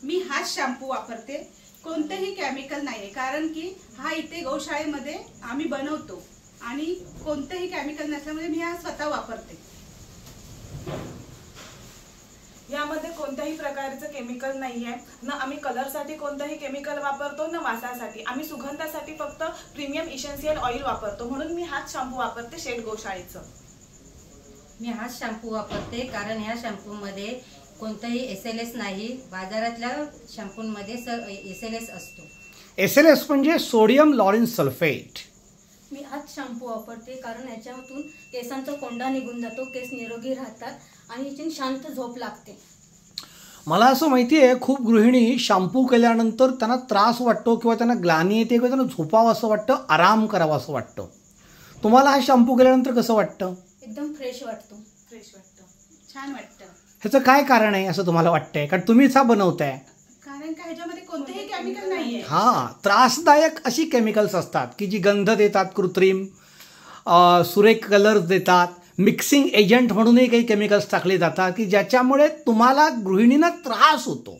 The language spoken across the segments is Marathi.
मी हाच शॅम्पू वापरते, कोणतेही केमिकल नाहीये, कारण की हा इथे गौशाळेमध्ये आम्ही बनवतो आणि कोणतेही केमिकल नसल्यामुळे मी हा स्वतः वापरते। यामध्ये कोणत्याही प्रकारचं केमिकल नाहीये, ना आम्ही कलरसाठी कोणतेही केमिकल वापरतो ना वासासाठी। आम्ही सुगंधासाठी फक्त प्रीमियम इसेन्शियल ऑइल वापरतो, म्हणून मी हाच शॅम्पू वापरते शेड गोशाळेचं। मी हाच शॅम्पू वापरते कारण ह्या शॅम्पूमध्ये कोणताही SLS नाही। बाजारातल्या शॅम्पूमध्ये SLS असतो। SLS म्हणजे सोडियम लॉरेन सल्फेट। मी हाच शॅम्पू वापरते कारण याच्यातून केसांचा कोंडा निघून जातो, केस निरोगी राहतात आणि याची शांत झोप लागते। मला असं माहिती आहे खूप गृहिणी शॅम्पू केल्यानंतर त्यांना त्रास वाटतो किंवा त्यांना ग्लानी येते किंवा त्यांना झोपावं असं वाटतं, आराम करावा असं वाटतं। तुम्हाला हा शॅम्पू केल्यानंतर कसं वाटतं? एकदम फ्रेश वाटतो। छान वाटतं। ह्याचं काय कारण आहे असं तुम्हाला वाटतंय? कारण तुम्हीच हा बनवताय। कारण का ह्याच्यामध्ये कोणतेही केमिकल नाहीये। त्रासदायक अशी केमिकल्स असतात की जी गंध देतात, कृत्रिम सुरेख कलर्स देतात, मिक्सिंग एजंट म्हणूनही काही केमिकल्स टाकले जातात की ज्याच्यामुळे तुम्हाला गृहिणींना त्रास होतो,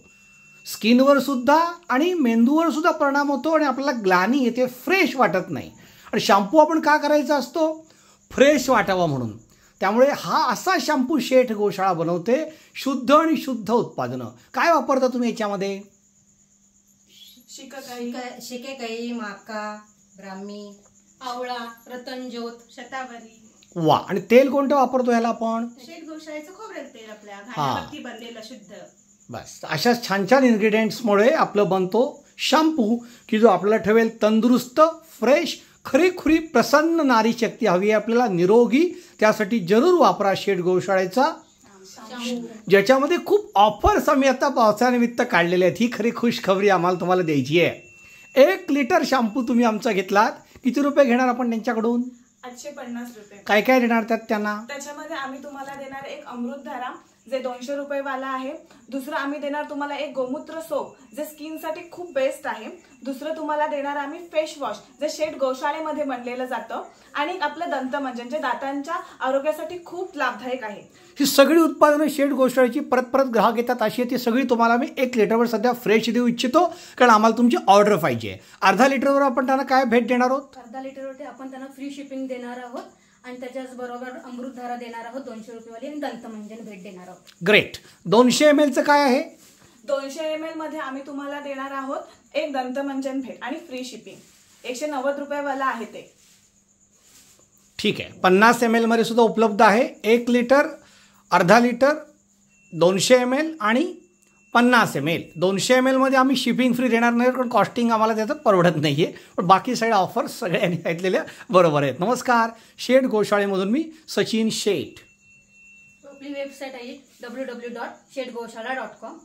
स्किनवर सुद्धा आणि मेंदूवर सुद्धा परिणाम होतो आणि आपल्याला ग्लानी येते, फ्रेश वाटत नाही। आणि शॅम्पू आपण का करायचा असतो? फ्रेश वाटावा म्हणून। त्यामुळे हा असा शॅम्पू शेठ गोशाळा बनवते, शुद्ध आणि शुद्ध उत्पादनं। काय वापरता तुम्ही याच्यामध्ये? शिकेकाई, माका, ब्राह्मी, आवळा, रतनज्योत, शतावरी। वा, आणि तेल कोणतं वापरतो याला आपण? शेठ गोशाळेचं खोबरेल तेल, आपल्या घाण्यावरती बनलेलं शुद्ध। बस अशा छान छान इन्ग्रेडियंट्समुळे आपलं बनतो शॅम्पू की जो आपल्याला ठेवेल तंदुरुस्त, फ्रेश, खरीखुरी प्रसन्न नारी शक्ती हवी आहे आपल्याला, निरोगी। त्यासाठी जरूर वापरा शेठ गोशाळेचा, ज्याच्यामध्ये खूप ऑफर्स आम्ही आता पावसानिमित्त काढलेले आहेत। ही खरी खुशखबरी आम्हाला तुम्हाला द्यायची आहे। 1 लिटर शॅम्पू तुम्ही आमचा घेतलात, किती रुपये घेणार आपण त्यांच्याकडून? 850 रुपये। काय काय देणार त्यांना? त्याच्यामध्ये आम्ही तुम्हाला देणार एक अमृतधारा जे 200 रुपये वाला आहे। दुसरं आम्ही देणार तुम्हाला एक गोमूत्र सोप जे स्किनसाठी खूप बेस्ट आहे। दुसरं तुम्हाला देणार आम्ही फेस वॉश जे शेठ गोशाळेमध्ये बनलेलं जातं आणि आपलं दंतमंजन जे दातांच्या आरोग्यासाठी खूप लाभदायक आहे। ही सगळी उत्पादनं शेठ गोशाळेची परत परत ग्राहक येतात अशी आहे ती सगळी तुम्हाला मी 1 लिटरवर सध्या फ्रेश देऊ इच्छितो, कारण आम्हाला तुमची ऑर्डर पाहिजे। अर्धा लिटरवर आपण त्यांना काय भेट देणार आहोत? अर्धा लिटरवरती आपण त्यांना फ्री शिपिंग देणार आहोत आणि त्याच्याचबरोबर अमृतधारा देणार आहोत 200 रुपयेवाली आणि दंतमंजन भेट देणार आहोत। ग्रेट। 200 ml चं काय आहे? 200 ml मध्ये आम्ही तुम्हाला देणार आहोत एक दंतमंजन भेट आणि फ्री शिपिंग। 190 रुपये वाला आहे ते। ठीक आहे। 50 ml मध्ये सुद्धा उपलब्ध आहे। 1 लिटर, अर्धा लिटर, 200 ml आणि 50 ml। 200 ml मध्ये आम्ही शिपिंग फ्री देणार नाही कारण कॉस्टिंग आम्हाला त्याचं परवडत नाही आहे, पण बाकी सगळ्या ऑफर्स सगळ्यांनी ऐकलेल्या बरोबर आहेत। नमस्कार, शेठ गोशाळेमधून मी सचिन शेठ। आपली वेबसाईट आहे www.shedgoshala.com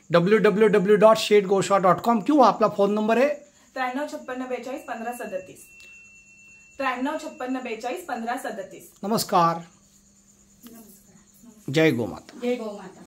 www.shedgoshala.com किंवा आपला फोन नंबर आहे 9356421537 9356421537। नमस्कार। जय गोमाता। जय गोमाता।